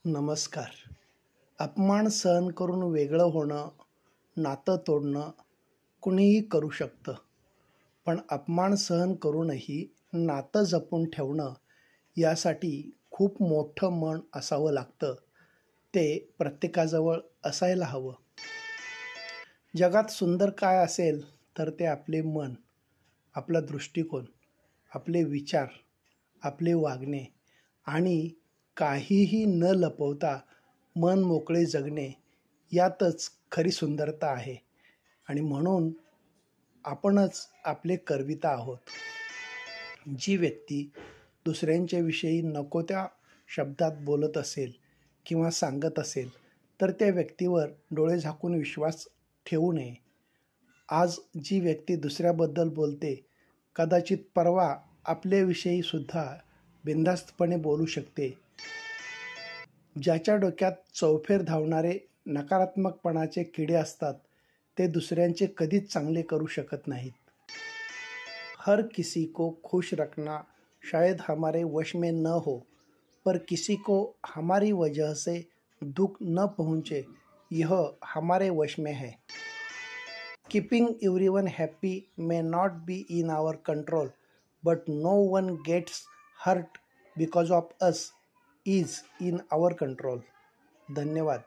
नमस्कार. अपमान सहन करून वेगळं होणं, नातं तोडणं कुणीही करू शकतं. पण अपमान सहन करूनही नातं जपून ठेवणं यासाठी खूप मोठं मन असावं लागतं. ते प्रत्येकाजवळ असायला हवं. जगात सुंदर काय असेल तर ते आपले मन, आपला दृष्टिकोन, आपले विचार, आपले वागणे आणि काहीही न लपवता मन मोकळे जगणे यातच खरी सुंदरता आहे. आणि म्हणून आपणच आपले करविता आहोत. जी व्यक्ती दुसऱ्यांच्या विषयी नको त्या शब्दात बोलत असेल किंवा सांगत असेल तर त्या व्यक्तीवर डोळे झाकून विश्वास ठेवू नये. आज जी व्यक्ती दुसऱ्याबद्दल बोलते कदाचित परवा आपल्याविषयीसुद्धा बिनधास्तपणे बोलू शकते. ज्याच्या डोक्यात चौफेर धावणारे नकारात्मकपणाचे किडे असतात ते दुसऱ्यांचे कधीच चांगले करू शकत नाहीत. हर किसी को खुश रखना शायद हमारे वश में न हो, पर किसी को हमारी वजह से दुख न पहुँचे यह हमारे वश में है. Keeping everyone happy may not be in our control, but no one gets hurt because of us is in our control. धन्यवाद.